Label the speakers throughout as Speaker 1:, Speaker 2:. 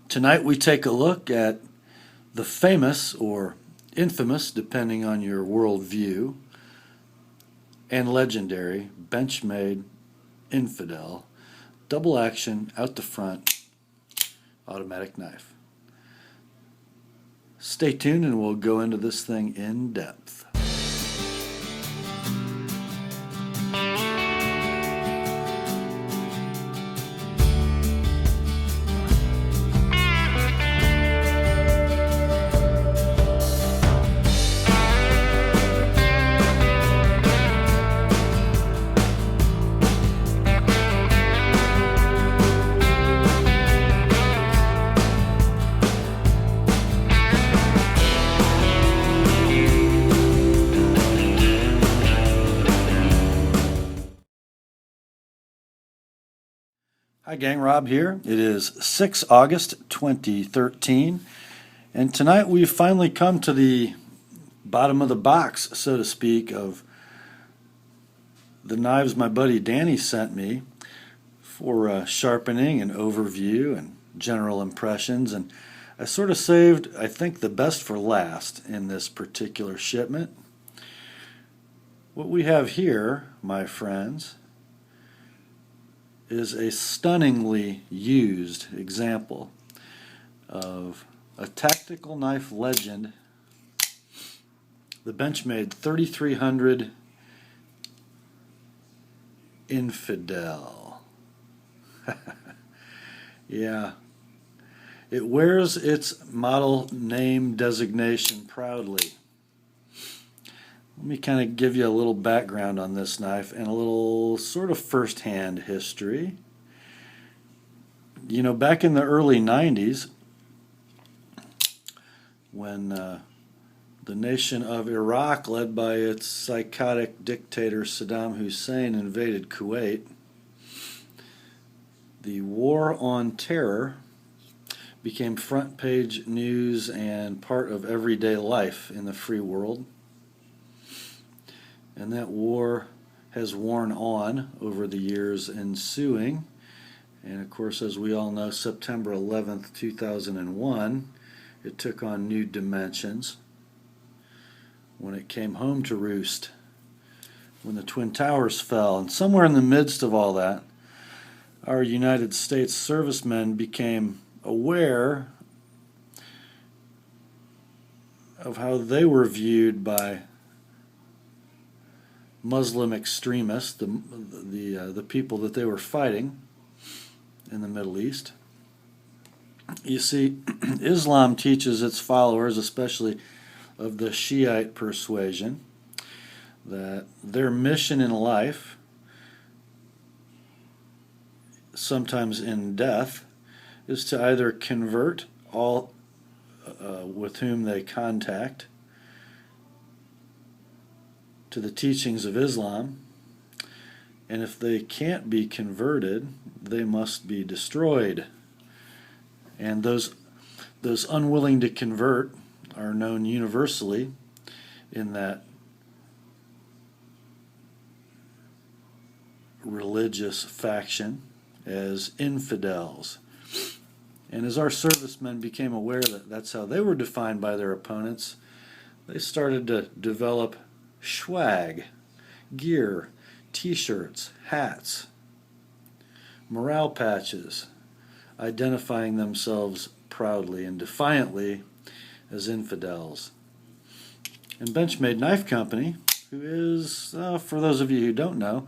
Speaker 1: Tonight we take a look at the famous or infamous, depending on your worldview, and legendary Benchmade Infidel double action out the front automatic knife. Stay tuned and we'll go into this thing in depth. Hi gang, Rob here. It is 6 August 2013, and tonight we've finally come to the bottom of the box, so to speak, of the knives my buddy Danny sent me for sharpening and overview and general impressions. And I sort of saved, I think, the best for last in this particular shipment. What we have here, my friends, is a stunningly used example of a tactical knife legend, the Benchmade 3300 Infidel. Yeah, it wears its model name designation proudly. Let me kind of give you a little background on this knife and a little sort of first-hand history. You know, back in the early 90s, when the nation of Iraq, led by its psychotic dictator Saddam Hussein, invaded Kuwait, the War on Terror became front-page news and part of everyday life in the free world. And that war has worn on over the years ensuing. And of course, as we all know, September 11th, 2001, it took on new dimensions when it came home to roost, when the Twin Towers fell. And somewhere in the midst of all that, our United States servicemen became aware of how they were viewed by Muslim extremists, the people that they were fighting in the Middle East. You see, Islam teaches its followers, especially of the Shiite persuasion, that their mission in life, sometimes in death, is to either convert all with whom they contact to the teachings of Islam, and if they can't be converted, they must be destroyed. And those unwilling to convert are known universally in that religious faction as infidels. And as our servicemen became aware that that's how they were defined by their opponents, they started to develop swag, gear, t-shirts, hats, morale patches, identifying themselves proudly and defiantly as infidels. And Benchmade Knife Company, who is, for those of you who don't know,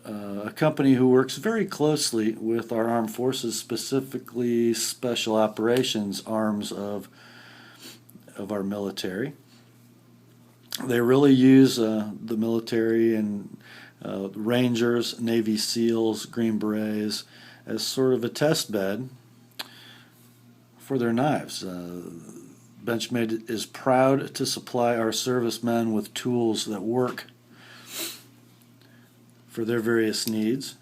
Speaker 1: a company who works very closely with our armed forces, specifically special operations arms of our military. They really use the military and Rangers, Navy SEALs, Green Berets as sort of a test bed for their knives. Benchmade is proud to supply our servicemen with tools that work for their various needs,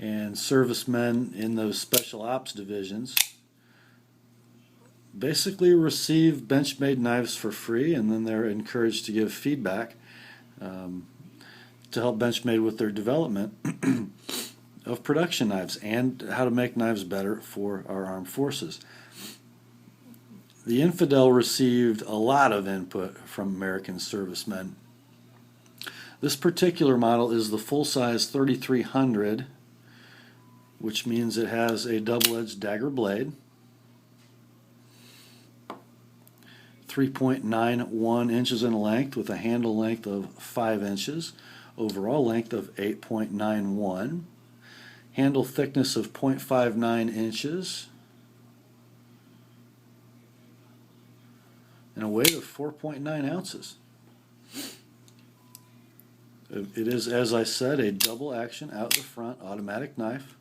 Speaker 1: and servicemen in those special ops divisions basically receive Benchmade knives for free, and then they're encouraged to give feedback to help Benchmade with their development of production knives and how to make knives better for our armed forces. The Infidel received a lot of input from American servicemen. This particular model is the full-size 3300, which means it has a double-edged dagger blade, 3.91 inches in length with a handle length of 5 inches, overall length of 8.91, handle thickness of 0.59 inches, and a weight of 4.9 ounces. It is, as I said, a double action out the front automatic knife,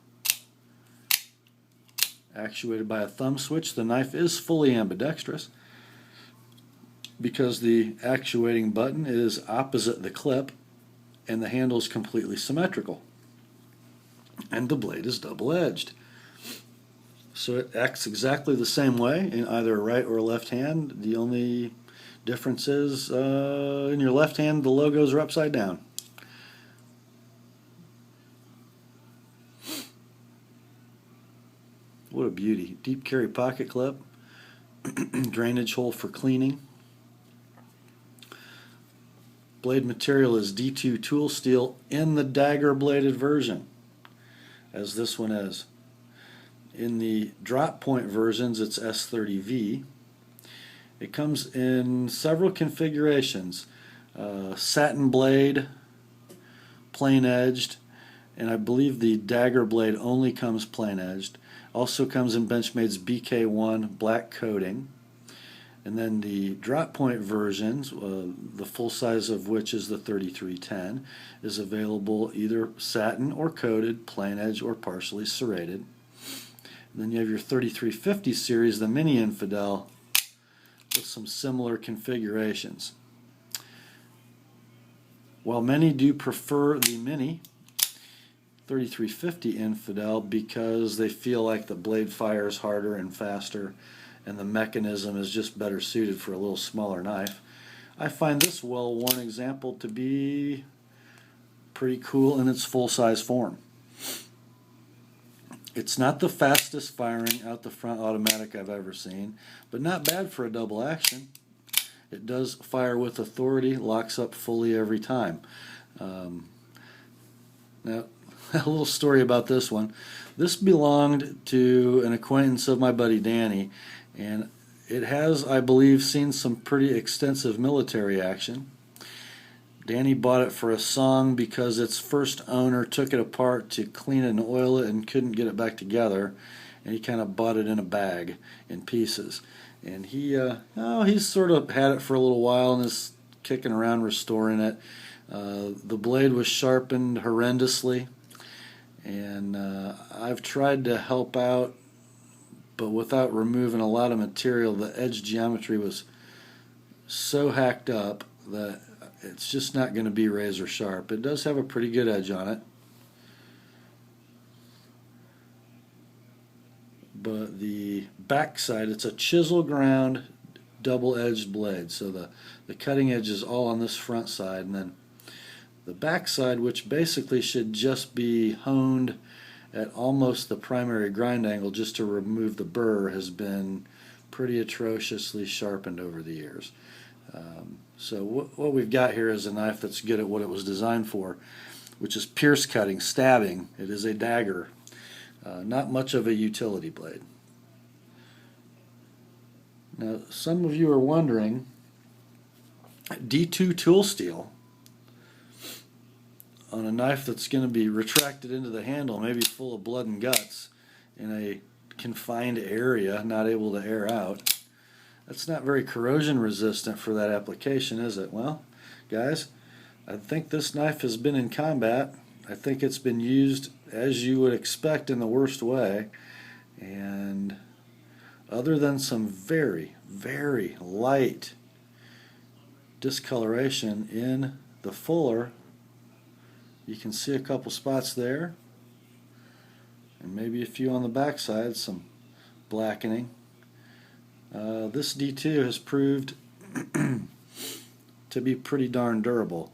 Speaker 1: actuated by a thumb switch. The knife is fully ambidextrous because the actuating button is opposite the clip and the handle is completely symmetrical, and the blade is double-edged. So it acts exactly the same way in either a right or a left hand. The only difference is in your left hand the logos are upside down. What a beauty. Deep carry pocket clip, drainage hole for cleaning. Blade material is D2 tool steel in the dagger bladed version, as this one is. In the drop point versions, it's S30V. It comes in several configurations: satin blade, plain edged, and I believe the dagger blade only comes plain edged. Also comes in Benchmade's BK1 black coating. And then the drop point versions, the full size of which is the 3310, is available either satin or coated, plain edge or partially serrated. And then you have your 3350 series, the Mini Infidel, with some similar configurations. While many do prefer the Mini 3350 Infidel because they feel like the blade fires harder and faster and the mechanism is just better suited for a little smaller knife, I find this well-worn example to be pretty cool in its full-size form. It's not the fastest firing out the front automatic I've ever seen, but not bad for a double action. It does fire with authority, locks up fully every time. Now, a little story about this one. This belonged to an acquaintance of my buddy Danny, and it has, I believe, seen some pretty extensive military action. Danny bought it for a song because its first owner took it apart to clean it and oil it and couldn't get it back together, and he kind of bought it in a bag in pieces. And he's sort of had it for a little while and is kicking around restoring it. The blade was sharpened horrendously, and I've tried to help out, but without removing a lot of material. The edge geometry was so hacked up that it's just not going to be razor sharp. It does have a pretty good edge on it, but the back side, it's a chisel ground double-edged blade, so the cutting edge is all on this front side, and then the back side, which basically should just be honed at almost the primary grind angle just to remove the burr, has been pretty atrociously sharpened over the years. So what we've got here is a knife that's good at what it was designed for, which is pierce cutting, stabbing. It is a dagger, not much of a utility blade. Now, some of you are wondering, D2 tool steel on a knife that's going to be retracted into the handle, maybe full of blood and guts, in a confined area, not able to air out. That's not very corrosion resistant for that application, is it? Well, guys, I think this knife has been in combat. I think it's been used as you would expect in the worst way, and other than some very, very light discoloration in the fuller, you can see a couple spots there, and maybe a few on the back side, some blackening. This D2 has proved to be pretty darn durable.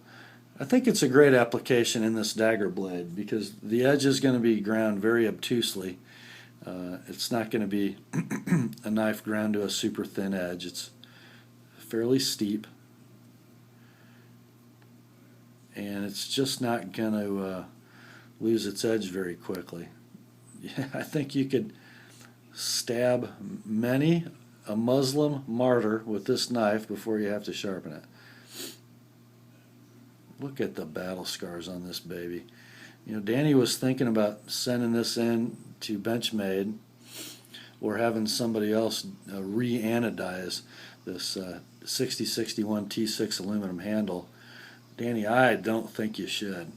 Speaker 1: I think it's a great application in this dagger blade because the edge is going to be ground very obtusely. It's not going to be a knife ground to a super thin edge. It's fairly steep, and it's just not going to lose its edge very quickly. Yeah, I think you could stab many a Muslim martyr with this knife before you have to sharpen it. Look at the battle scars on this baby. You know, Danny was thinking about sending this in to Benchmade or having somebody else re-anodize this 6061 T6 aluminum handle. Danny, I don't think you should.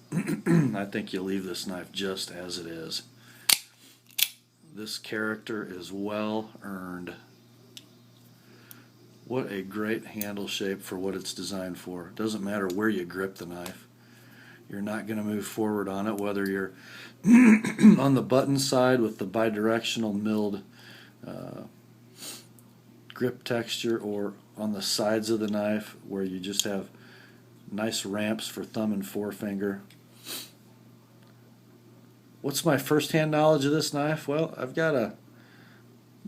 Speaker 1: I think you leave this knife just as it is. This character is well earned. What a great handle shape for what it's designed for. It doesn't matter where you grip the knife. You're not going to move forward on it, whether you're on the button side with the bidirectional milled grip texture, or on the sides of the knife where you just have nice ramps for thumb and forefinger. What's my first-hand knowledge of this knife? Well, I've got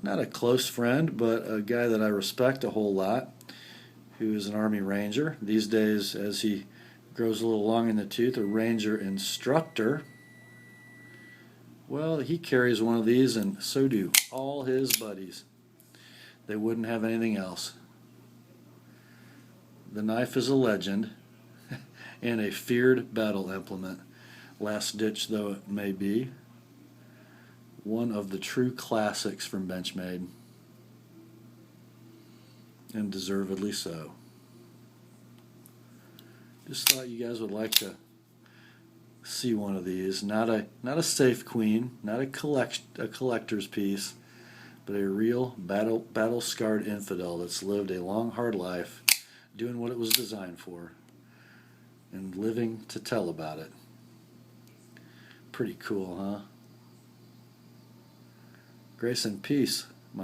Speaker 1: not a close friend, but a guy that I respect a whole lot, who is an Army Ranger. These days, as he grows a little long in the tooth, a Ranger instructor. Well, he carries one of these, and so do all his buddies. They wouldn't have anything else. The knife is a legend and a feared battle implement. Last ditch though it may be, one of the true classics from Benchmade, and deservedly so. Just thought you guys would like to see one of these. Not a safe queen, not a collector's piece, but a real battle scarred infidel that's lived a long, hard life, doing what it was designed for, and living to tell about it. Pretty cool, huh? Grace and peace.